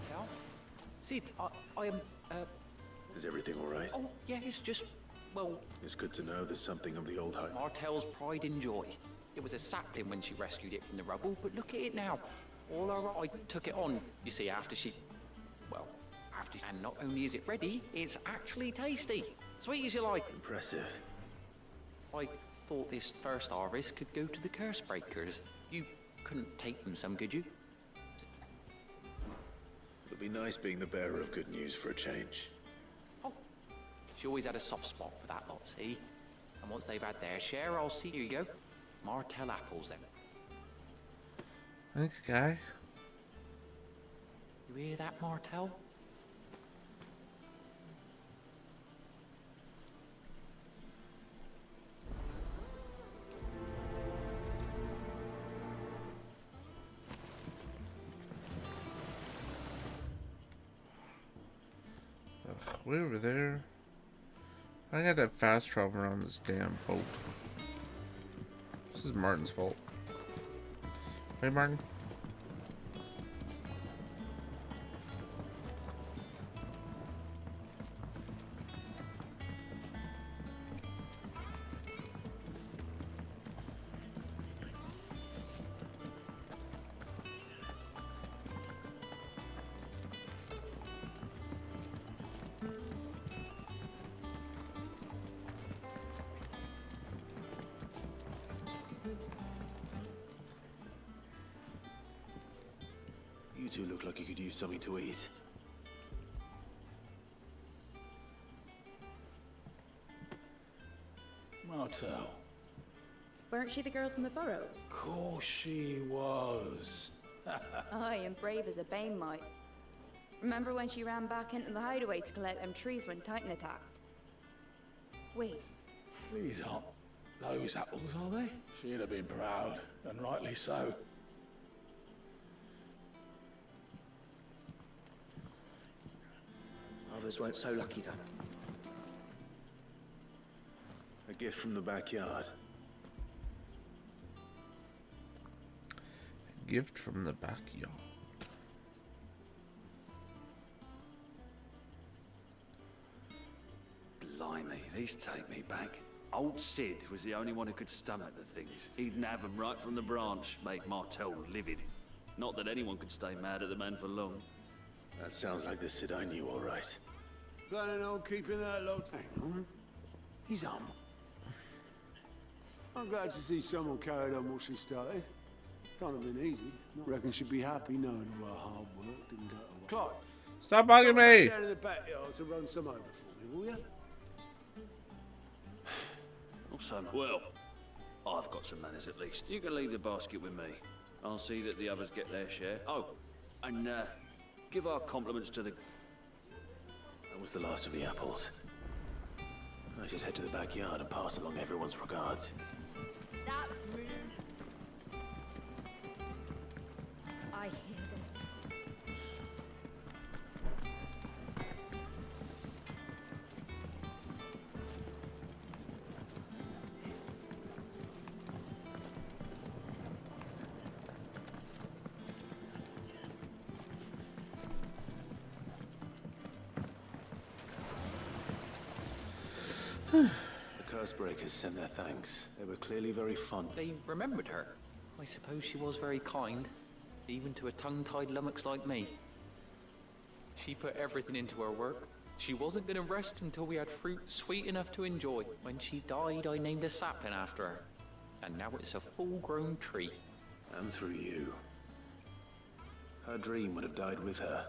Martel. Sid, I am, Is everything all right? oh, yeah, it's just, well, It's good to know there's something of the old home. Martel's pride and joy. It was a sapling when she rescued it from the rubble, but look at it now. All her I took it on, you see, after she... Well, after... And not only is it ready, it's actually tasty. Sweet as you like. Impressive. I thought this first harvest could go to the curse breakers. You couldn't take them some, could you? It'll be nice being the bearer of good news for a change. Oh, she always had a soft spot for that lot, see? And once they've had their share, I'll see... Here you go. Martel apples, then. Thanks, guy. You hear that, Martel? Way over there. I gotta fast travel around this damn boat. This is Martin's fault. Hey, Martin. You two look like you could use something to eat. Martel. Weren't she the girl from the Furrows? Course she was. Aye, and brave as a bane might. Remember when she ran back into the hideaway to collect them trees when Titan attacked? Wait, These aren't those apples, are they? She'd have been proud, and rightly so. Others weren't so lucky, though. A gift from the backyard. Gift from the backyard. Blimey, these take me back. Old Sid was the only one who could stomach the things. He'd nab them right from the branch, make Martel livid. Not that anyone could stay mad at the man for long. That sounds like the Sid I knew, all right. Planning on keeping that lot. Hang on. He's on. I'm glad to see someone carried on what she started. Can't have been easy. I reckon she'd be happy knowing all her hard work didn't go to waste. Clive, Stop bugging me! down in the backyard to run some over for me, will you? Not so much. Well, I've got some manners at least. You can leave the basket with me. I'll see that the others get their share. Oh, and give our compliments to the... That was the last of the apples. I should head to the backyard and pass along everyone's regards. that rude. I hear this. The Cursebreakers sent their thanks. They were clearly very fond. They remembered her. I suppose she was very kind, even to a tongue-tied lummox like me. She put everything into her work. She wasn't going to rest until we had fruit sweet enough to enjoy. When she died, I named a sapling after her. And now it's a full-grown tree. And through you. Her dream would have died with her,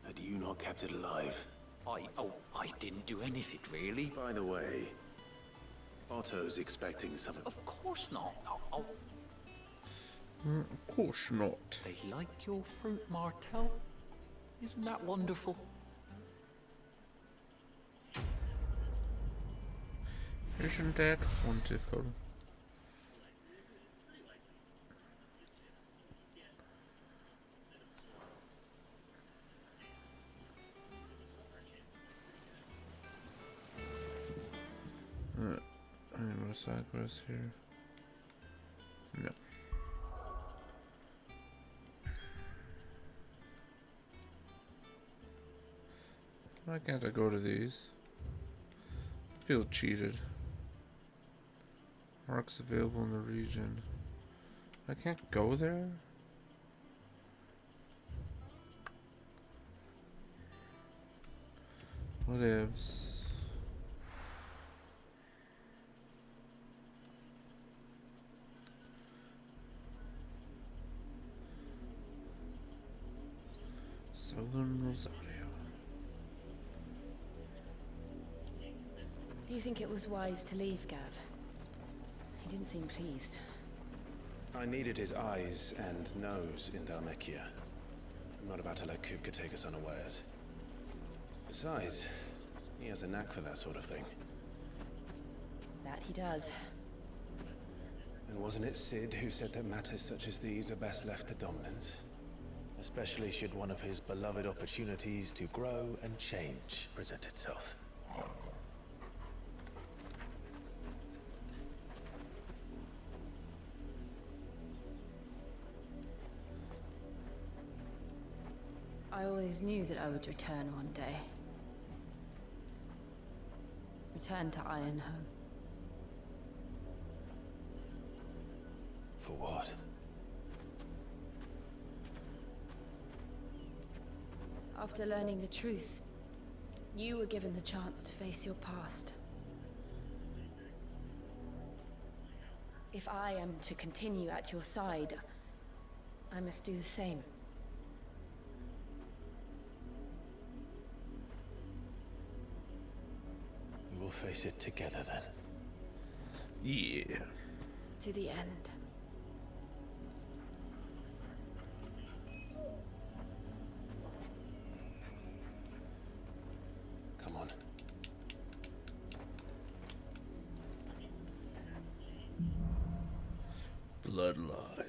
had you not kept it alive. I didn't do anything, really. By the way, Otto's expecting something. Of course not. Oh, Of course not. they like your fruit, Martel. Isn't that wonderful? Isn't that wonderful? Any more side quests here? No. Why can't I go to these? I feel cheated. Marks available in the region. I can't go there? What ifs? Southern Rosario. Do you think it was wise to leave, Gav? He didn't seem pleased. I needed his eyes and nose in Dhalmekia. I'm not about to let Kupka take us unawares. Besides, he has a knack for that sort of thing. That he does. And wasn't it Sid who said that matters such as these are best left to dominance? Especially should one of his beloved opportunities to grow and change present itself. I always knew that I would return one day. Return to Ironhome. For what? After learning the truth, you were given the chance to face your past. If I am to continue at your side, I must do the same. We will face it together then. Yeah. To the end. Come on. Bloodlines.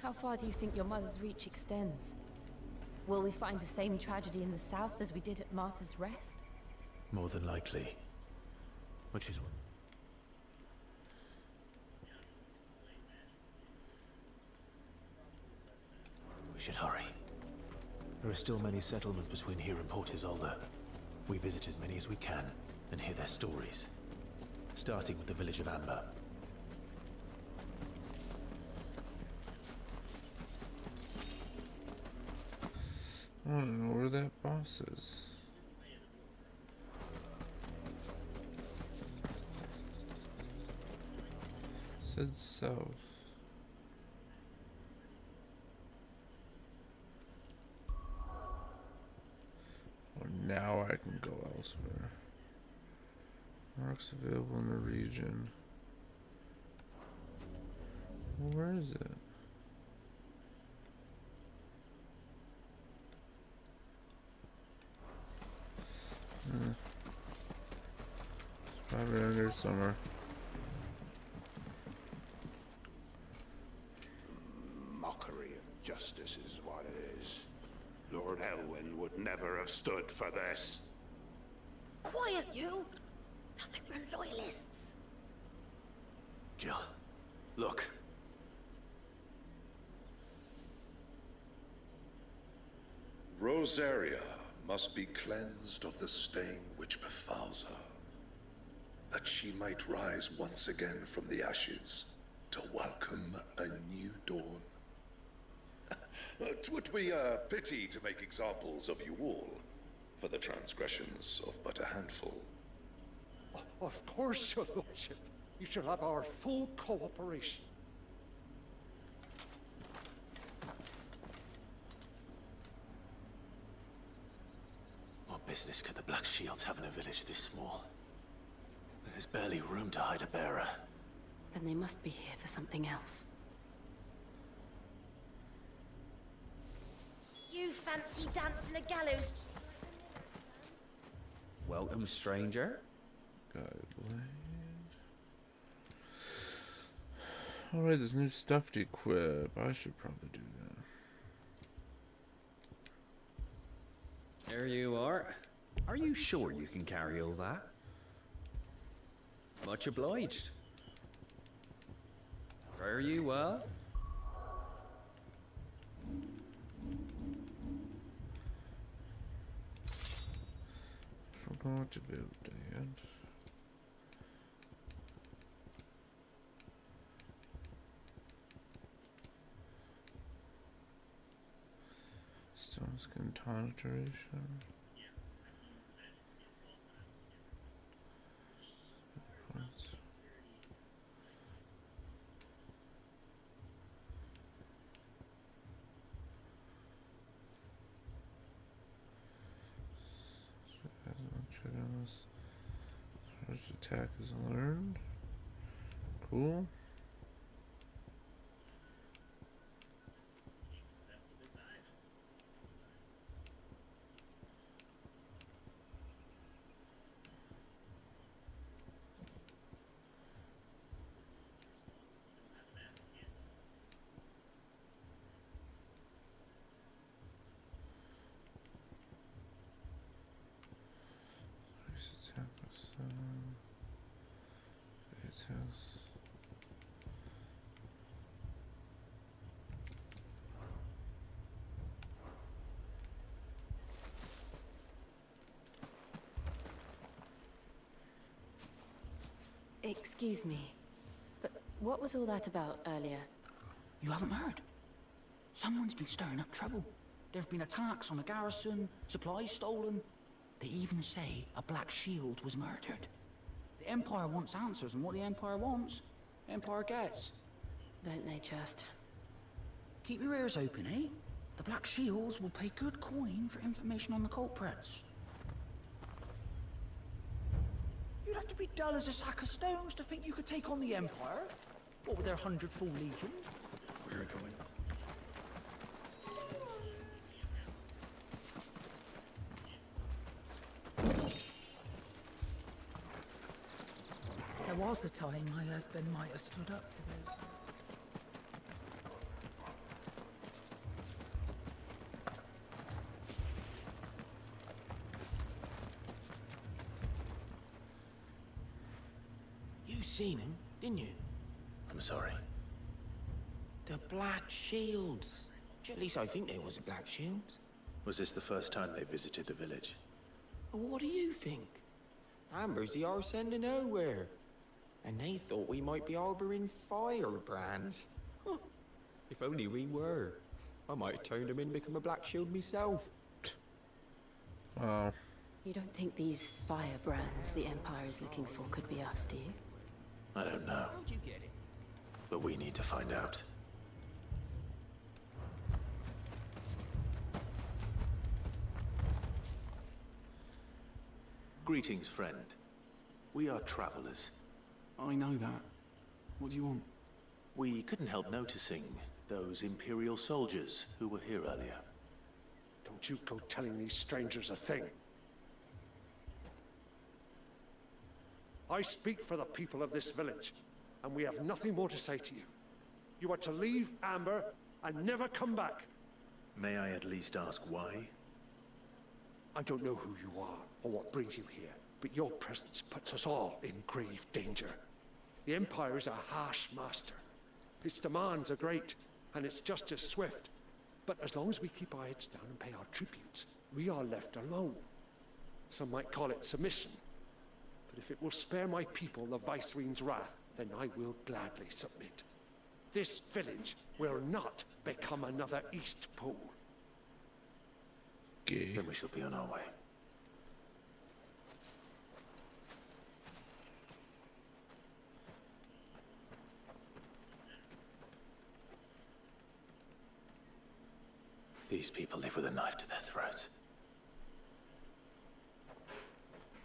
How far do you think your mother's reach extends? Will we find the same tragedy in the south as we did at Martha's Rest? More than likely. Which is... We should hurry. There are still many settlements between here and Port Isolde. We visit as many as we can and hear their stories. Starting with the village of Amber. I don't know where that boss is. Said south. Well, now I can go elsewhere. Marks available in the region. Where is it? It's probably under somewhere. Mockery of justice is what it is. Lord Elwyn would never have stood for this. Quiet, you! I think we're loyalists. Jill, look. Rosaria must be cleansed of the stain which befouls her, that she might rise once again from the ashes to welcome a new dawn. 'Twould be a pity to make examples of you all, for the transgressions of but a handful. Of course, your lordship. You shall have our full cooperation. What business could the Black Shields have in a village this small? There's barely room to hide a bearer. Then they must be here for something else. You fancy dancing the gallows? Welcome, stranger. Guideline. Alright, there's new stuff to equip. I should probably do that. There you are. Are you sure you can carry all that? Much obliged. Fare you well. What about that? Stone skin tonic duration. First attack is learned. Cool. Attack with 7. It says. Excuse me, but what was all that about earlier? You haven't heard? Someone's been stirring up trouble. There have been attacks on the garrison, supplies stolen. They even say a Black Shield was murdered. The Empire wants answers, and what the Empire wants, Empire gets. Don't they just? Keep your ears open, eh? The Black Shields will pay good coin for information on the culprits. You'd have to be dull as a sack of stones to think you could take on the Empire. What with their 100-full legion? We're going. There was a time my husband might have stood up to them. You seen him, didn't you? I'm sorry. The Black Shields. At least I think there was a Black Shields. Was this the first time they visited the village? What do you think? Amber's the arse end of nowhere. And they thought we might be harboring firebrands. Huh. If only we were. I might have turned them in and become a Black Shield myself. Wow. You don't think these firebrands the Empire is looking for could be us, do you? I don't know. How'd you get it? But we need to find out. Greetings, friend. We are travelers. I know that. What do you want? We couldn't help noticing those Imperial soldiers who were here earlier. Don't you go telling these strangers a thing. I speak for the people of this village, and we have nothing more to say to you. You are to leave Amber and never come back. May I at least ask why? I don't know who you are or what brings you here, but your presence puts us all in grave danger. The Empire is a harsh master. Its demands are great, and its justice swift. But as long as we keep our heads down and pay our tributes, we are left alone. Some might call it submission. But if it will spare my people the Viceroy's wrath, then I will gladly submit. This village will not become another East Pole. Okay. Then we shall be on our way. These people live with a knife to their throats.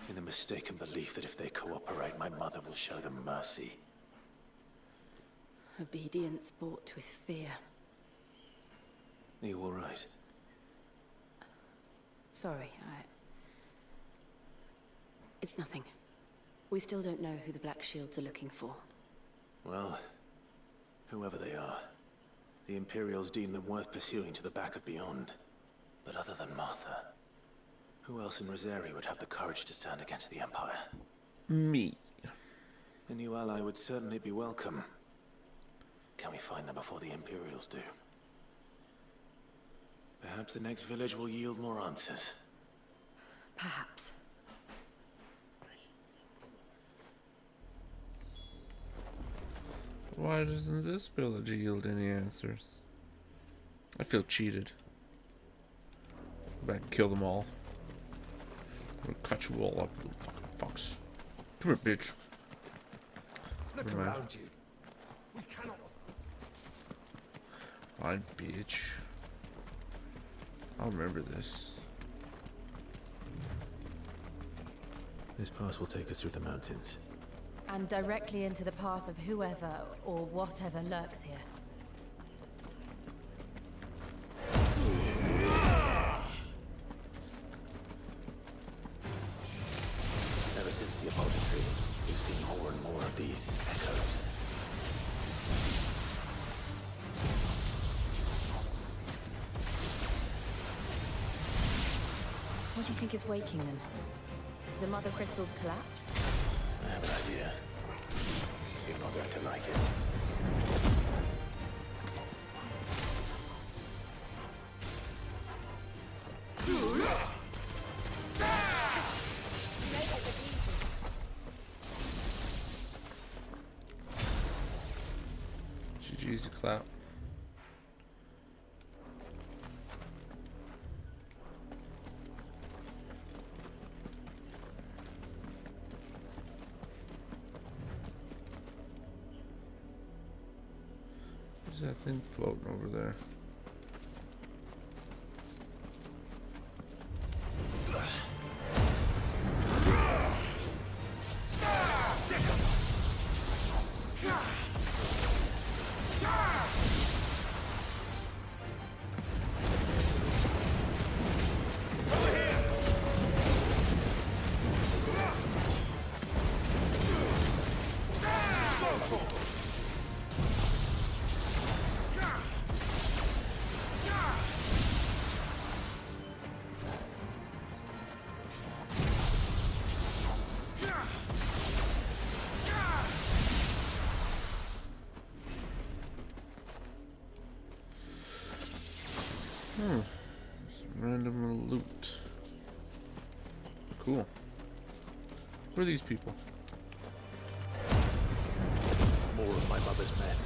In the mistaken belief that if they cooperate, my mother will show them mercy. Obedience bought with fear. Are you all right? Sorry, It's nothing. We still don't know who the Black Shields are looking for. Well, whoever they are, the Imperials deem them worth pursuing to the back of beyond. But other than Martha, who else in Rosari would have the courage to stand against the Empire? Me. A new ally would certainly be welcome. Can we find them before the Imperials do? Perhaps the next village will yield more answers. Perhaps. Why doesn't this village yield any answers? I feel cheated. Go back and kill them all. I'm gonna cut you all up, you fucking fucks. Come here, bitch. Look Never mind. around you. We cannot. Fine, bitch. I'll remember this. This pass will take us through the mountains. And directly into the path of whoever or whatever lurks here. Ever since the Apoditry, we've seen more and more of these echoes. What do you think is waking them? The mother crystal's collapse? I have an idea. You're not going to like it. GG's a clap. What's that thing floating over there? Some random loot. Cool. Who are these people? More of my mother's men.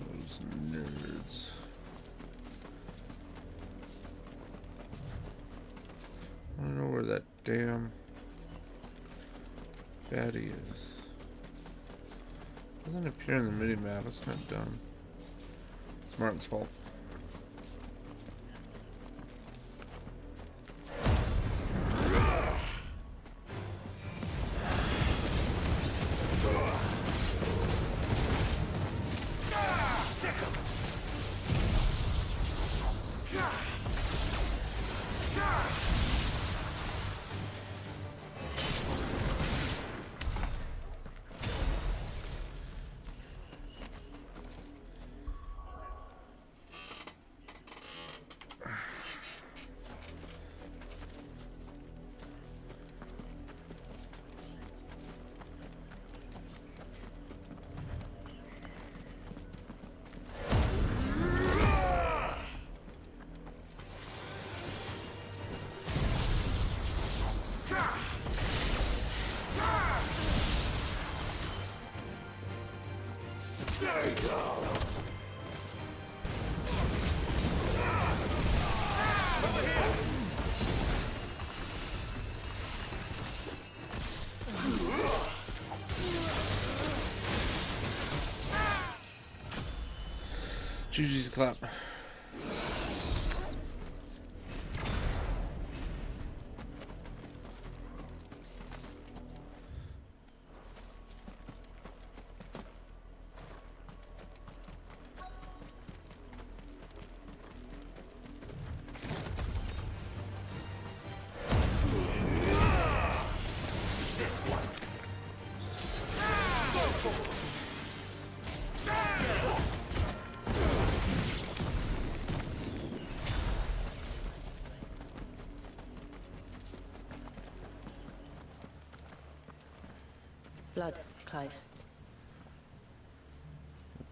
Those nerds. I don't know where that damn baddie is. Doesn't appear in the mini map. It's kind of dumb. It's Martin's fault. GG's a clap. Blood, Clive.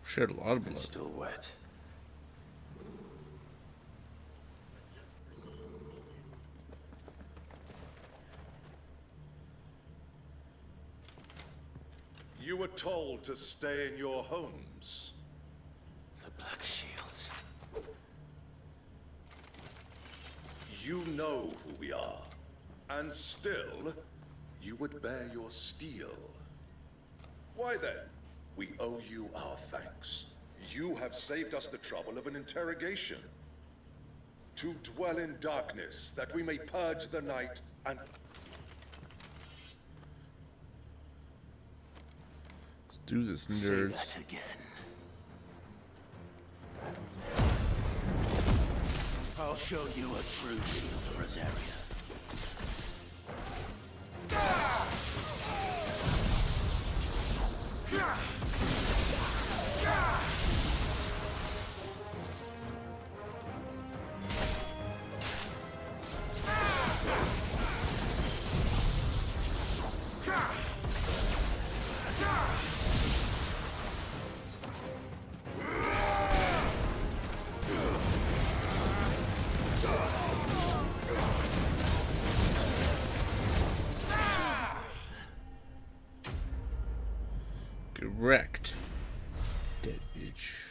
Shed a lot of blood. It's still wet. You were told to stay in your homes. The Black Shields. You know who we are. And still, you would bear your steel. Why then? We owe you our thanks. You have saved us the trouble of an interrogation. To dwell in darkness, that we may purge the night and... Let's do this, Say nerds. that again. I'll show you a true shield of Rosaria. Correct. Dead bitch.